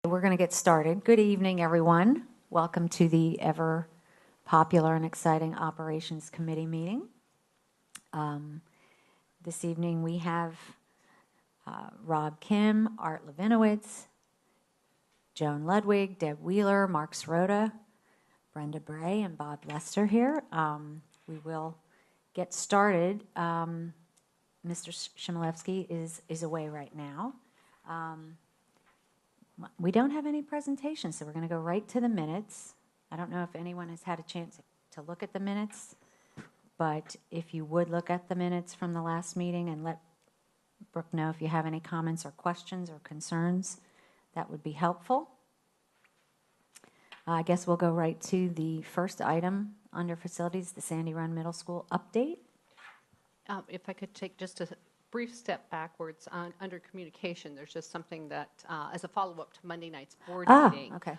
We're going to get started. Good evening, everyone. Welcome to the ever popular and exciting Operations Committee meeting. This evening we have Rob Kim, Art Levinowitz, Joan Ludwig, Deb Wheeler, Mark Srota, Brenda Bray, and Bob Lester here. We will get started. Mr. Shimilevsky is away right now. We don't have any presentations, so we're going to go right to the minutes. I don't know if anyone has had a chance to look at the minutes, but if you would look at the minutes from the last meeting and let Brooke know if you have any comments or questions or concerns, that would be helpful. I guess we'll go right to the first item under facilities, the Sandy Run Middle School update. If I could take just a brief step backwards under communication, there's just something that, as a follow-up to Monday night's board meeting, okay.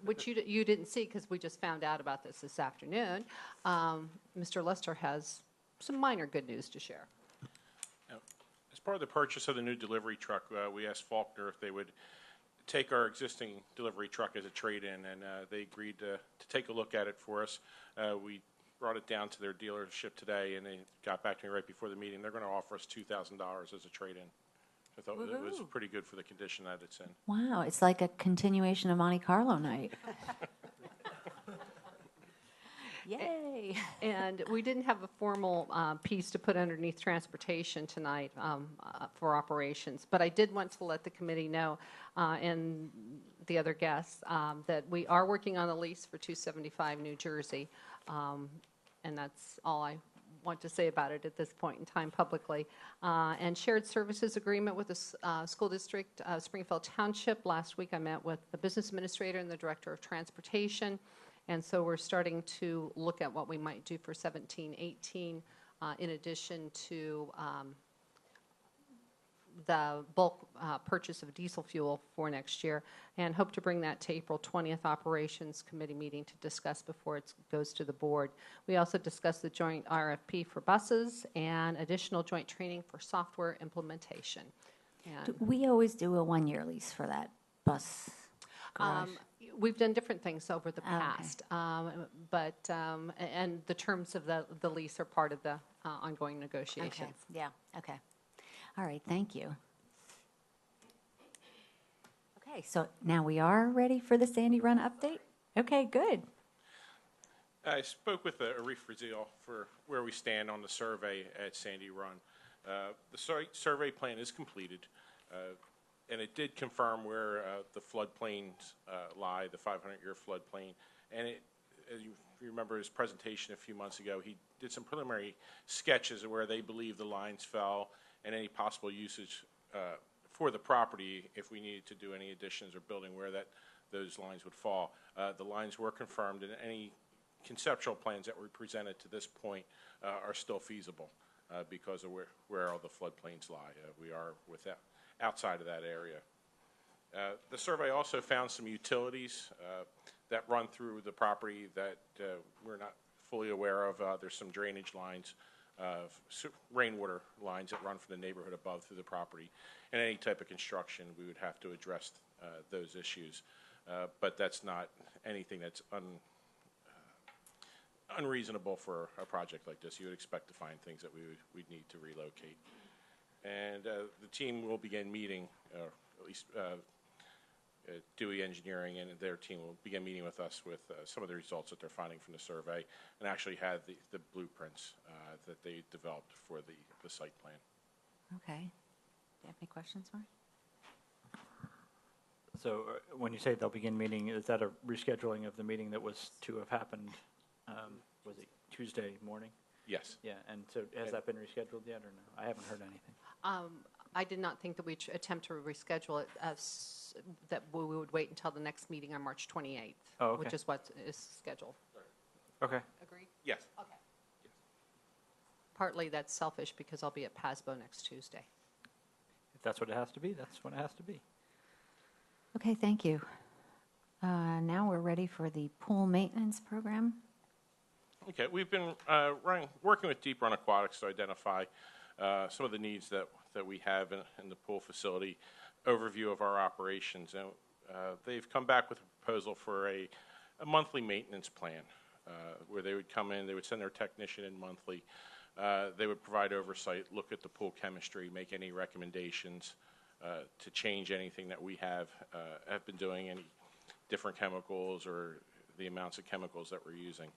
Which you didn't see because we just found out about this afternoon. Mr. Lester has some minor good news to share. As part of the purchase of the new delivery truck, we asked Faulkner if they would take our existing delivery truck as a trade-in, and they agreed to take a look at it for us. We brought it down to their dealership today, and they got back to me right before the meeting. They're going to offer us $2,000 as a trade-in. I thought it was pretty good for the condition that it's in. Wow, it's like a continuation of Monte Carlo night. Yay! And we didn't have a formal piece to put underneath transportation tonight for operations, but I did want to let the committee know and the other guests that we are working on the lease for 275 New Jersey, and that's all I want to say about it at this point in time publicly. And shared services agreement with the school district, Springfield Township. Last week I met with the business administrator and the director of transportation. And so we're starting to look at what we might do for 17-18 in addition to the bulk purchase of diesel fuel for next year, and hope to bring that to April 20th Operations Committee meeting to discuss before it goes to the board. We also discussed the joint RFP for buses and additional joint training for software implementation. And We always do a one-year lease for that bus garage. We've done different things over the Okay. past, but and the terms of the lease are part of the ongoing negotiations. Okay. Yeah, okay. All right, thank you. Okay, so now we are ready for the Sandy Run update? Okay, good. I spoke with Arif Razil for where we stand on the survey at Sandy Run. The survey plan is completed, and it did confirm where the floodplains lie, the 500-year floodplain. And as you remember his presentation a few months ago, he did some preliminary sketches of where they believe the lines fell and any possible usage for the property if we needed to do any additions or building where those lines would fall. The lines were confirmed, and any conceptual plans that were presented to this point are still feasible because of where all the floodplains lie. We are outside of that area. The survey also found some utilities that run through the property that we're not fully aware of. There's some drainage lines, rainwater lines that run from the neighborhood above through the property. And any type of construction, we would have to address those issues. But that's not anything that's unreasonable for a project like this. You would expect to find things that we'd need to relocate. And the team will begin meeting, at least Dewey Engineering and their team will begin meeting with us with some of the results that they're finding from the survey, and actually had the blueprints that they developed for the site plan. Okay. Do you have any questions, Mark? So when you say they'll begin meeting, is that a rescheduling of the meeting that was to have happened, was it Tuesday morning? Yes. Yeah, and so has that been rescheduled yet or no? I haven't heard anything. I did not think that we'd attempt to reschedule it, that we would wait until the next meeting on March 28th, Oh, okay. which is what is scheduled. Okay. Agreed? Yes. Okay. Yes. Partly that's selfish because I'll be at PASBO next Tuesday. If that's what it has to be, that's what it has to be. Okay, thank you. Now we're ready for the pool maintenance program. Okay, we've been working with Deep Run Aquatics to identify some of the needs that we have in the pool facility, overview of our operations. And They've come back with a proposal for a monthly maintenance plan where they would come in, they would send their technician in monthly. They would provide oversight, look at the pool chemistry, make any recommendations to change anything that we have been doing, any different chemicals or the amounts of chemicals that we're using.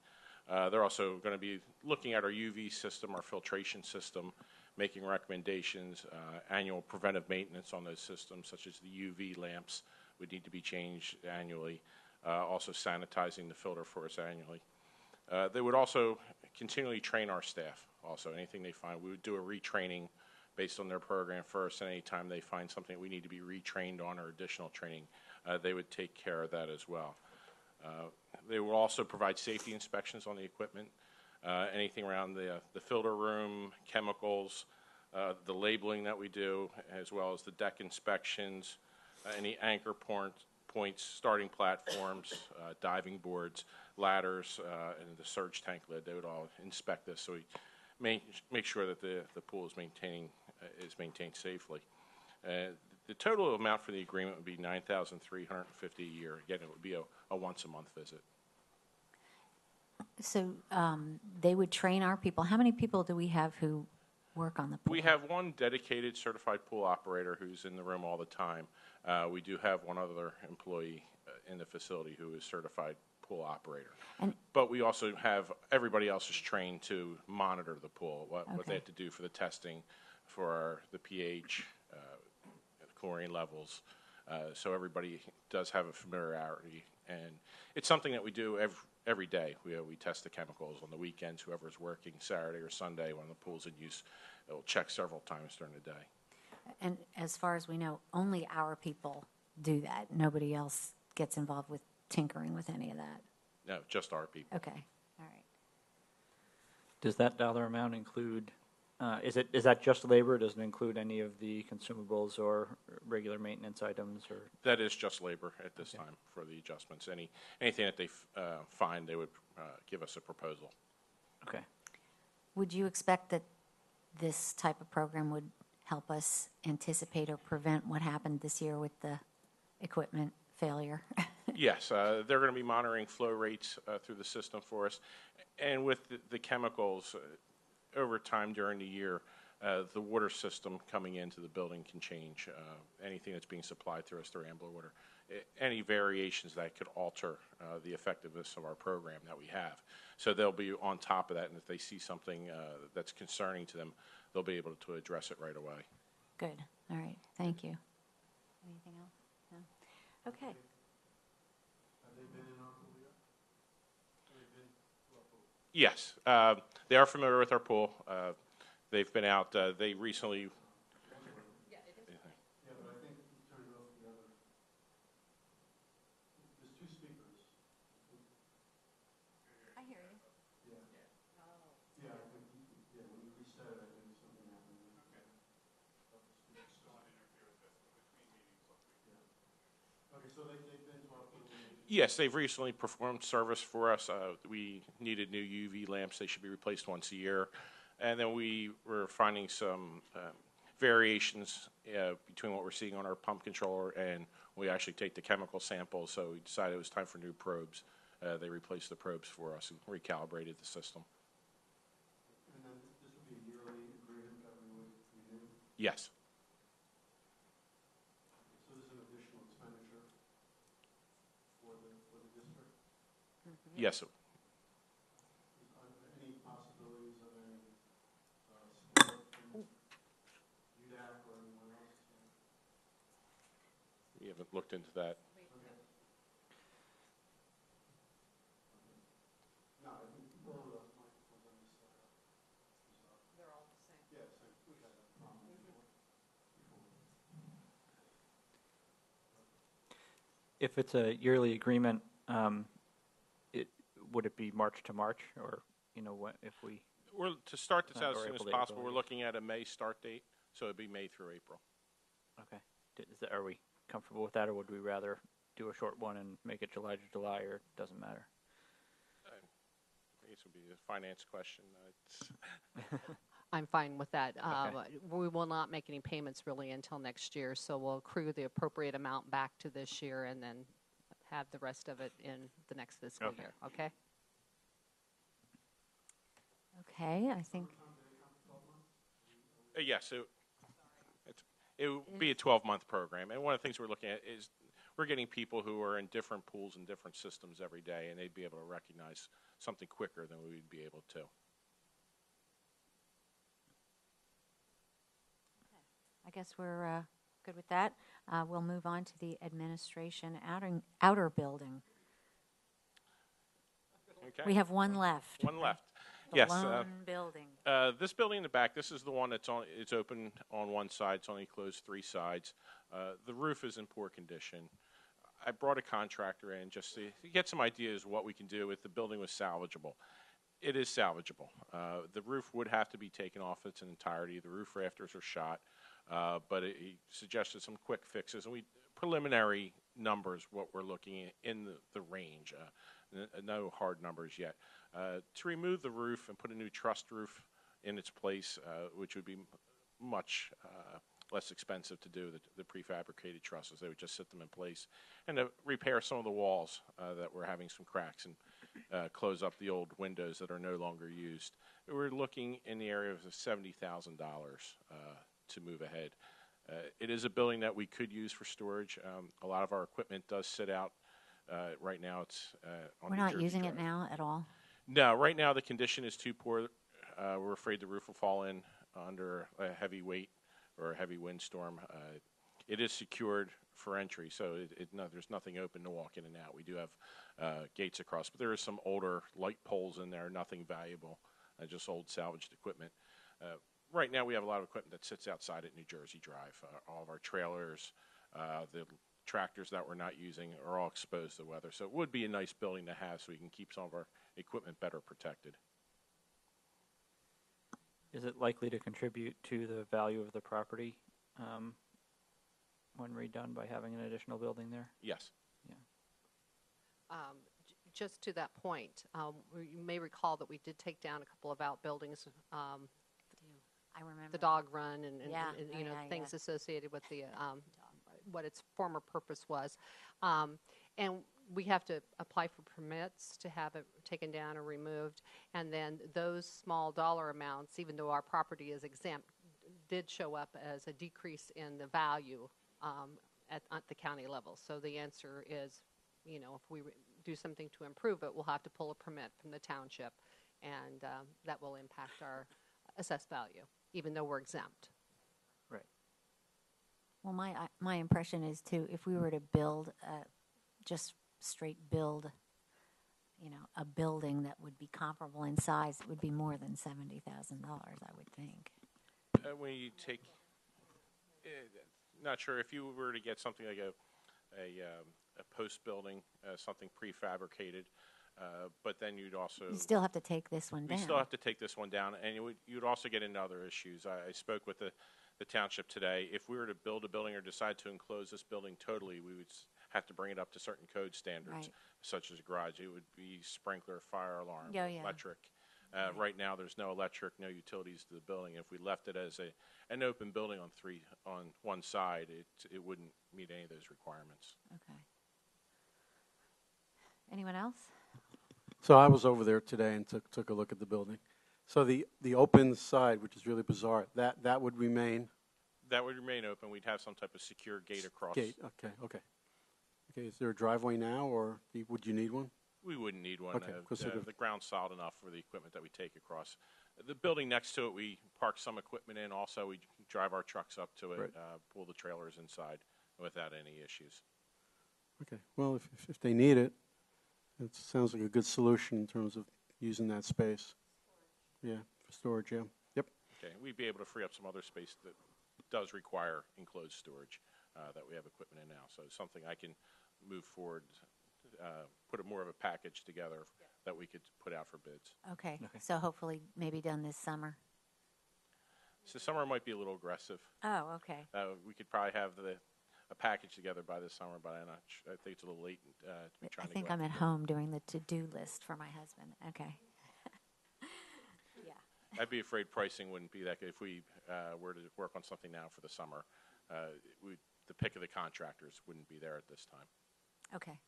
They're also going to be looking at our UV system, our filtration system, making recommendations, annual preventive maintenance on those systems, such as the UV lamps would need to be changed annually, also sanitizing the filter for us annually. They would also continually train our staff. Also, anything they find, we would do a retraining based on their program first, and anytime they find something we need to be retrained on or additional training, they would take care of that as well. They will also provide safety inspections on the equipment, anything around the filter room, chemicals, the labeling that we do, as well as the deck inspections, any anchor points, starting platforms, diving boards, ladders, and the surge tank lid. They would all inspect this so we make sure that the pool is maintained safely. The total amount for the agreement would be $9,350 a year. Again, it would be a once-a-month visit. So they would train our people. How many people do we have who work on the pool? We have one dedicated certified pool operator who's in the room all the time. We do have one other employee in the facility who is certified pool operator. But we also have everybody else is trained to monitor the pool, what they have to do for the testing, for the pH, chlorine levels. So everybody does have a familiarity. And it's something that we do every day. We test the chemicals on the weekends. Whoever's working Saturday or Sunday when the pool's in use, it will check several times during the day. And as far as we know, only our people do that. Nobody else gets involved with tinkering with any of that. No, just our people. Okay, all right. Does that dollar amount include, is that just labor? Does it include any of the consumables or regular maintenance items? Or That is just labor at this time for the adjustments. Anything that they find, they would give us a proposal. Okay. Would you expect that this type of program would help us anticipate or prevent what happened this year with the equipment failure? Yes, they're going to be monitoring flow rates through the system for us. And with the chemicals, over time during the year, the water system coming into the building can change. Anything that's being supplied through us through Ambler Water, any variations that could alter the effectiveness of our program that we have. So they'll be on top of that, and if they see something that's concerning to them, they'll be able to address it right away. Good, all right, thank you. Anything else? No? Okay. Yes, they are familiar with our pool. They've been out. They recently. Yeah, but I think you turned off the other. There's two speakers. I hear you. Yeah. Yeah, I think, when you reset it, I think something happened. Okay. Okay, so they've been to our pool. Yes, they've recently performed service for us. We needed new UV lamps. They should be replaced once a year. And then we were finding some variations between what we're seeing on our pump controller and we actually take the chemical samples. So we decided it was time for new probes. They replaced the probes for us and recalibrated the system. And then this would be a yearly agreement that we would renew? Yes. So there's an additional expenditure for the district? Yes. Are there any possibilities of any support from UDAC or anyone else? We haven't looked into that. No, I think all of those microphones on this side are. They're all the same. Yeah, so we had that problem before. If it's a yearly agreement, would it be March to March, or if we? To start this out as Or soon as April to possible, April, we're looking at a May start date, so it'd be May through April. Okay. Are we comfortable with that, or would we rather do a short one and make it July to July, or it doesn't matter? I guess it would be a finance question. I'm fine with that. Okay. We will not make any payments really until next year, so we'll accrue the appropriate amount back to this year and then have the rest of it in the next fiscal Okay. year, okay? Okay, I think, Yes, it would be a 12-month program. And one of the things we're looking at is we're getting people who are in different pools and different systems every day, and they'd be able to recognize something quicker than we would be able to. I guess we're good with that. We'll move on to the administration outer building. Okay? We have one left. One left. The Yes. lone building. This building in the back, this is the one it's open on one side. It's only closed 3 sides. The roof is in poor condition. I brought a contractor in just to get some ideas what we can do if the building was salvageable. It is salvageable. The roof would have to be taken off its entirety. The roof rafters are shot, but he suggested some quick fixes. And preliminary numbers, what we're looking at in the range. No hard numbers yet. To remove the roof and put a new trussed roof in its place, which would be much less expensive to do, the prefabricated trusses. They would just sit them in place. And to repair some of the walls that were having some cracks and close up the old windows that are no longer used. We're looking in the area of $70,000 to move ahead. It is a building that we could use for storage. A lot of our equipment does sit out. Right now it's on We're the not Jersey using it Drive. now at all. No, right now the condition is too poor. We're afraid the roof will fall in under a heavy weight or a heavy windstorm. It is secured for entry, so there's nothing open to walk in and out. We do have gates across, but there is some older light poles in there, nothing valuable, just old salvaged equipment. Right now we have a lot of equipment that sits outside at New Jersey Drive. All of our trailers, the tractors that we're not using are all exposed to weather. So it would be a nice building to have so we can keep some of our equipment better protected. Is it likely to contribute to the value of the property when redone by having an additional building there? Yes. Just to that point, you may recall that we did take down a couple of outbuildings, I remember. the dog run and Yeah. you know, Yeah. things associated with the what its former purpose was. And we have to apply for permits to have it taken down or removed. And then those small dollar amounts, even though our property is exempt, did show up as a decrease in the value at the county level. So the answer is, you know, if we do something to improve it, we'll have to pull a permit from the township, and that will impact our assessed value, even though we're exempt. Right. Well, my impression is too, if we were to build, just straight build, you know, a building that would be comparable in size, it would be more than $70,000, I would think. When you take, not sure if you were to get something like a post building, something prefabricated, but then you'd also You still have to take this one we down. still have to take this one down, and you'd also get into other issues. I spoke with the township today. If we were to build a building or decide to enclose this building totally, we would have to bring it up to certain code standards, Right. such as a garage. It would be sprinkler, fire alarm, Yeah, yeah. electric. Right now, there's no electric, no utilities to the building. If we left it as an open building on one side, it wouldn't meet any of those requirements. Okay. Anyone else? So I was over there today and took a look at the building. So the open side, which is really bizarre, that would remain That would remain open. We'd have some type of secure gate across. gate. Okay. Is there a driveway now, or would you need one? We wouldn't need one. Okay, 'cause sort of- The ground's solid enough for the equipment that we take across. The building next to it, we park some equipment in. Also, we drive our trucks up to it, Right. pull the trailers inside without any issues. Okay. Well, if they need it, it sounds like a good solution in terms of using that space. Yeah, for storage. Yeah. Yep. Okay, we'd be able to free up some other space that does require enclosed storage that we have equipment in now. So something I can move forward, put more of a package together that we could put out for bids. Okay. Okay. So hopefully maybe done this summer. So summer might be a little aggressive. Oh, okay. We could probably have a package together by this summer, but I think it's a little late to be I trying to think go I'm out at to bid. home doing the to-do list for my husband. Okay. Yeah. I'd be afraid pricing wouldn't be that good if we were to work on something now for the summer. The pick of the contractors wouldn't be there at this time. Okay.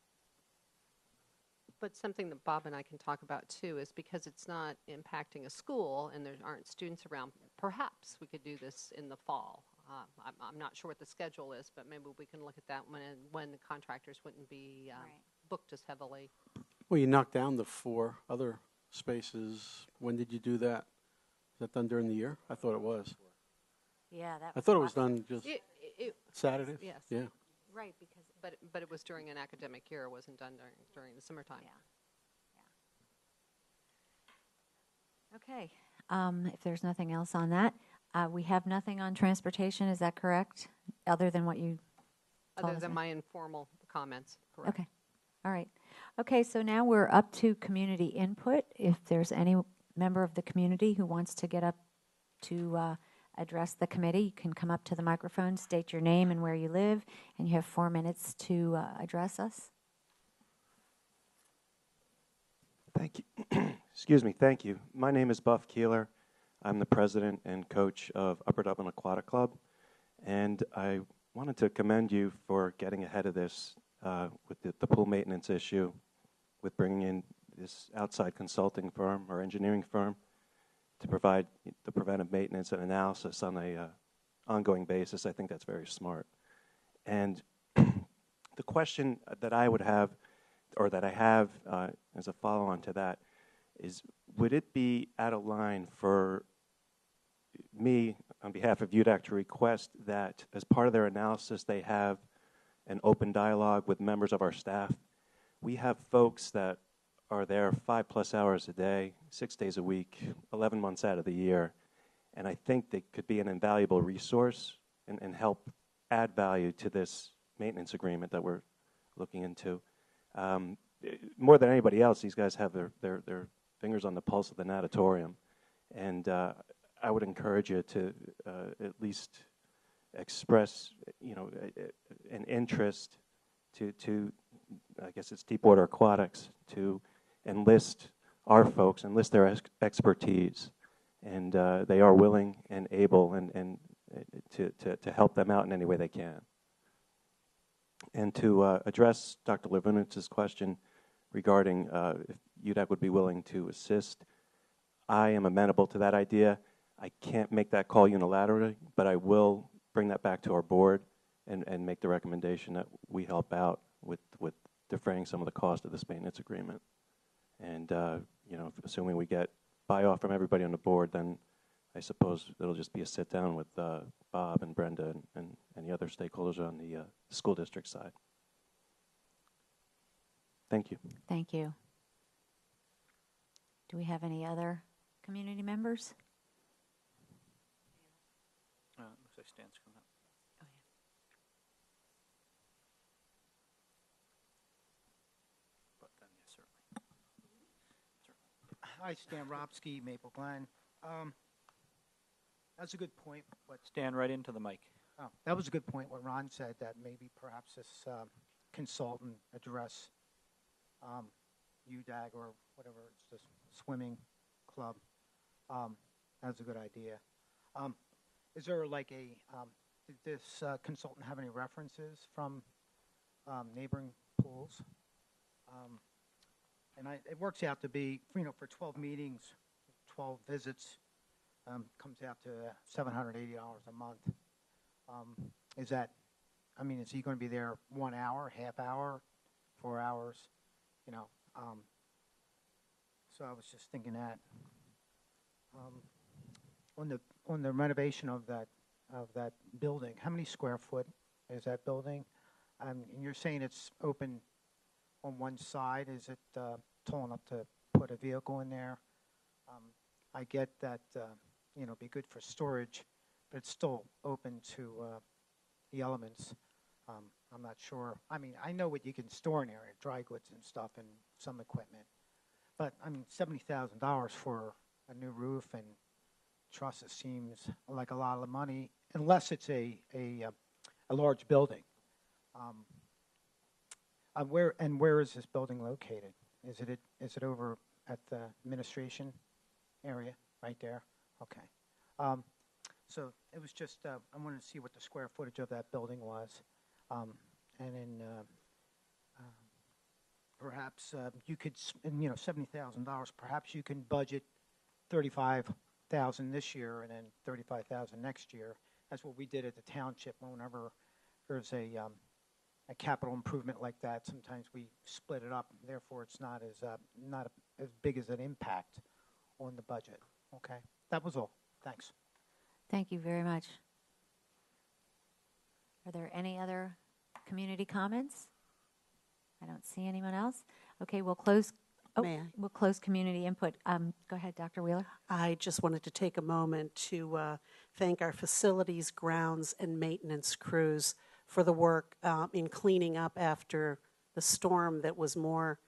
But something that Bob and I can talk about too is because it's not impacting a school and there aren't students around, perhaps we could do this in the fall. I'm not sure what the schedule is, but maybe we can look at that when the contractors wouldn't be Right. booked as heavily. Well, you knocked down the 4 other spaces. When did you do that? Is that done during the year? I thought it was. Yeah, that. I thought it was lots- done just It, Saturdays? yes. Yeah. Right, because. but it was during an academic year. It wasn't done during the summertime. Yeah. Okay. If there's nothing else on that, we have nothing on transportation. Is that correct? Other than what you told Other us? than my informal comments, correct. Okay. All right. Okay, so now we're up to community input. If there's any member of the community who wants to get up to address the committee, you can come up to the microphone, state your name and where you live, and you have 4 minutes to address us. Thank you. Excuse me. Thank you. My name is Buff Keeler. I'm the president and coach of Upper Dublin Aquatic Club, and I wanted to commend you for getting ahead of this with the pool maintenance issue, with bringing in this outside consulting firm or engineering firm to provide the preventive maintenance and analysis on a ongoing basis. I think that's very smart. And the question that I would have, or that I have as a follow-on to that, is would it be out of line for me, on behalf of UDAC, to request that as part of their analysis they have an open dialogue with members of our staff? We have folks that are there 5+ hours a day, 6 days a week, 11 months out of the year, and I think they could be an invaluable resource and help add value to this maintenance agreement that we're looking into. More than anybody else, these guys have their fingers on the pulse of the natatorium, and I would encourage you to at least express, an interest to I guess it's Deepwater Aquatics, to enlist our folks, enlist their expertise, and they are willing and able and to help them out in any way they can. And to address Dr. Levinitz's question regarding if UDAC would be willing to assist, I am amenable to that idea. I can't make that call unilaterally, but I will bring that back to our board and make the recommendation that we help out with defraying some of the cost of this maintenance agreement. And assuming we get buy-off from everybody on the board, then I suppose it'll just be a sit-down with Bob and Brenda and any other stakeholders on the school district side. Thank you. Thank you. Do we have any other community members? Looks like Stan's coming up. But then, yes, certainly. Hi, Stan Robsky, Maple Glen. That's a good point. Stan, right into the mic. That was a good point what Ron said, that maybe perhaps this consultant address UDAG or whatever, it's this swimming club. That's a good idea. Is there like did this consultant have any references from neighboring pools? And it works out to be, for 12 meetings, 12 visits, comes out to $780 a month. Is he going to be there 1 hour, half hour, 4 hours? So I was just thinking that on the renovation of that building, how many square foot is that building? And you're saying it's open on one side. Is it tall enough to put a vehicle in there? I get that it'd be good for storage, but it's still open to the elements. I'm not sure. I know what you can store in there, dry goods and stuff and some equipment. But, $70,000 for a new roof and trusses seems like a lot of money, unless it's a large building. Where is this building located? Is it over at the administration area? right there? Okay. So it was just, I wanted to see what the square footage of that building was. And then perhaps you could, and, $70,000, perhaps you can budget 35,000 this year and then 35,000 next year. That's what we did at the township whenever there's a capital improvement like that. Sometimes we split it up, therefore it's not as big as an impact on the budget. Okay, that was all. Thanks. Thank you very much. Are there any other community comments? I don't see anyone else. Okay, we'll close. May I? We'll close community input. Go ahead, Dr. Wheeler. I just wanted to take a moment to thank our facilities, grounds, and maintenance crews for the work in cleaning up after the storm that was more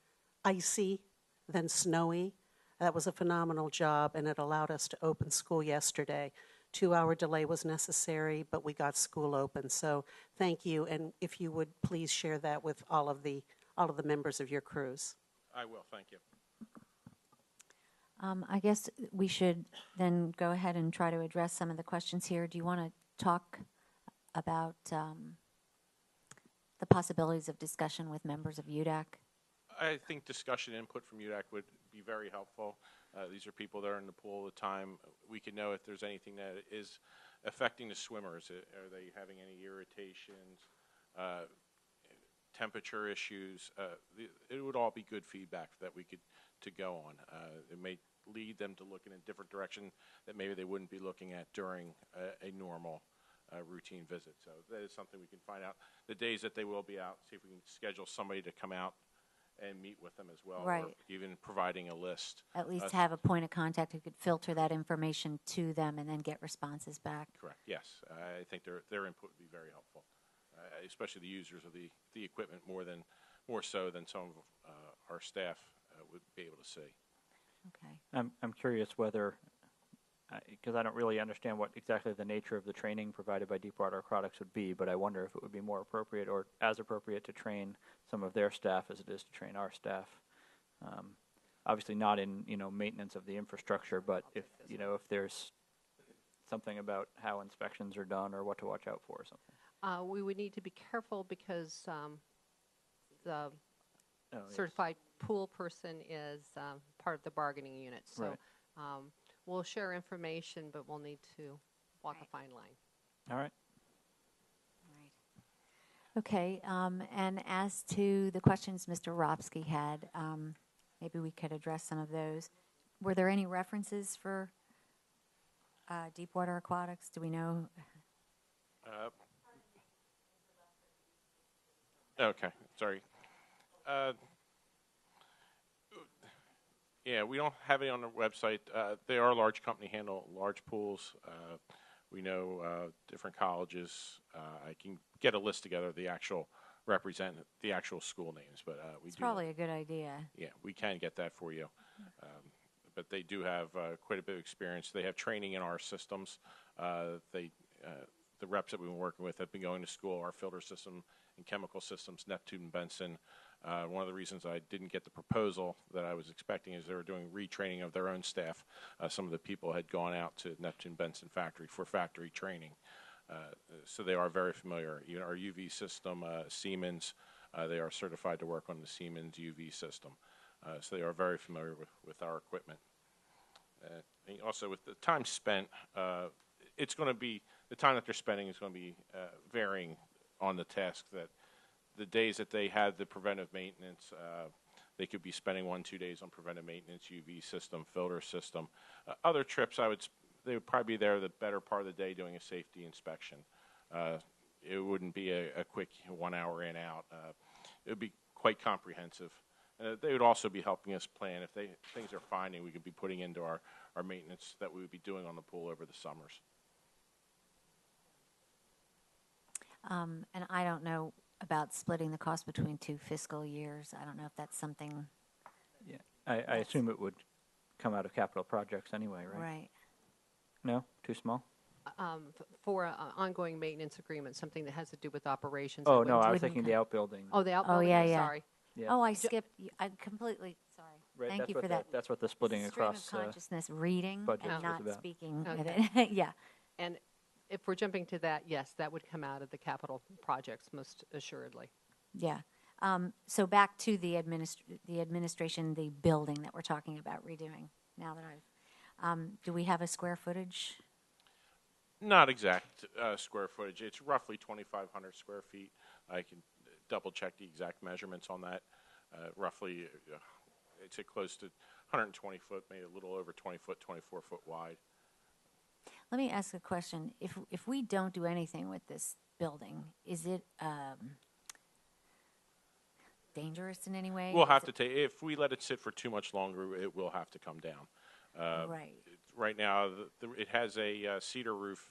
icy than snowy. That was a phenomenal job, and it allowed us to open school yesterday. 2-hour delay was necessary, but we got school open. So thank you, and if you would please share that with all of the members of your crews. I will, thank you. I guess we should then go ahead and try to address some of the questions here. Do you want to talk about the possibilities of discussion with members of UDAC? I think discussion input from UDAC would be very helpful. These are people that are in the pool all the time. We can know if there's anything that is affecting the swimmers. Are they having any irritations, temperature issues? It would all be good feedback that we could to go on. It may lead them to look in a different direction that maybe they wouldn't be looking at during a normal routine visit. So that is something we can find out. The days that they will be out, see if we can schedule somebody to come out and meet with them as well, Right. or even providing a list. At least have a point of contact who could filter that information to them and then get responses back. Correct, yes. I think their input would be very helpful, especially the users of the equipment more so than some of our staff would be able to see. Okay. I'm curious whether, because I don't really understand what exactly the nature of the training provided by Deepwater Aquatics would be, but I wonder if it would be more appropriate or as appropriate to train some of their staff as it is to train our staff. Obviously not in, maintenance of the infrastructure, but if there's something about how inspections are done or what to watch out for or something. We would need to be careful because the yes. certified pool person is part of the bargaining unit. So Right. We'll share information, but we'll need to walk Right. a fine line. All right. Right. Okay, and as to the questions Mr. Ropsky had, maybe we could address some of those. Were there any references for Deepwater Aquatics? Do we know? Okay, sorry. Yeah, we don't have it on the website. They are a large company, handle large pools. We know different colleges. I can get a list together of the actual school names, but we It's do. probably a good idea. Yeah, we can get that for you. But they do have quite a bit of experience. They have training in our systems. The reps that we've been working with have been going to school, our filter system and chemical systems, Neptune and Benson. One of the reasons I didn't get the proposal that I was expecting is they were doing retraining of their own staff. Some of the people had gone out to Neptune Benson factory for factory training. So they are very familiar. Even our UV system, Siemens, they are certified to work on the Siemens UV system. So they are very familiar with our equipment. And also with the time spent, it's going to be, the time that they're spending is going to be varying on the task. That the days that they had the preventive maintenance, they could be spending 1-2 days on preventive maintenance, UV system, filter system. Other trips, they would probably be there the better part of the day doing a safety inspection. It wouldn't be a quick 1 hour in, out. It would be quite comprehensive. They would also be helping us plan if things are finding we could be putting into our maintenance that we would be doing on the pool over the summers. And I don't know about splitting the cost between 2 fiscal years. I don't know if that's something. Yeah. I assume it would come out of capital projects anyway, right? Right. No? Too small? For an ongoing maintenance agreement, something that has to do with operations. Oh, no, I was wouldn't thinking the outbuilding. Oh, the outbuilding, yeah. Yeah. Oh, I skipped. I completely, sorry. Right, Thank that's you what for that. That's what the splitting Stream across. of consciousness reading budget and was not about. speaking of Okay. it. Yeah. And if we're jumping to that, yes, that would come out of the capital projects, most assuredly. Yeah. So back to the administration, the building that we're talking about redoing. Now that do we have a square footage? Not exact square footage. It's roughly 2,500 square feet. I can double check the exact measurements on that. Roughly, it's close to 120 foot, maybe a little over 20 foot, 24 foot wide. Let me ask a question. If we don't do anything with this building, is it dangerous in any way? We'll Is have it- to take, if we let it sit for too much longer, it will have to come down. Right. Right now, it has a cedar roof.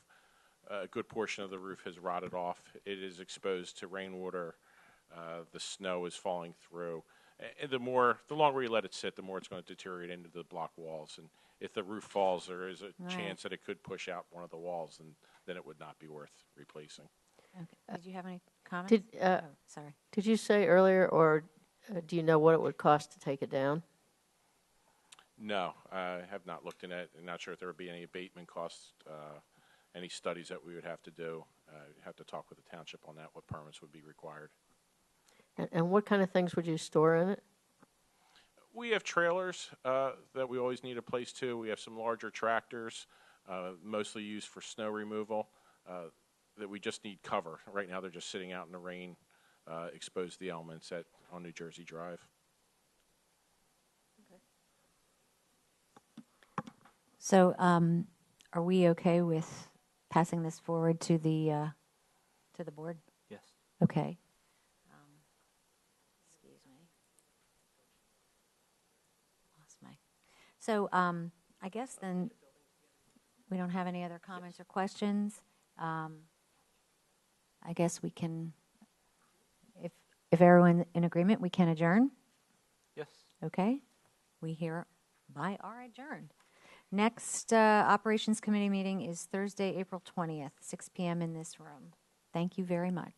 A good portion of the roof has rotted off. It is exposed to rainwater. The snow is falling through. And the longer you let it sit, the more it's going to deteriorate into the block walls. And if the roof falls, there is a Right. chance that it could push out one of the walls, and then it would not be worth replacing. Okay. Did you have any comments? Did Sorry. did you say earlier, or do you know what it would cost to take it down? No, I have not looked in it. I'm not sure if there would be any abatement costs, any studies that we would have to do. Have to talk with the township on that, what permits would be required. And what kind of things would you store in it? We have trailers that we always need a place to. We have some larger tractors, mostly used for snow removal, that we just need cover. Right now, they're just sitting out in the rain, exposed to the elements on New Jersey Drive. So, are we okay with passing this forward to the board? Yes. Okay. Excuse me. Lost my. So, I guess then we don't have any other comments or questions. I guess we can, if everyone's in agreement, we can adjourn. Yes. Okay. We hereby are adjourned. Next Operations Committee meeting is Thursday, April 20th, 6 p.m. in this room. Thank you very much.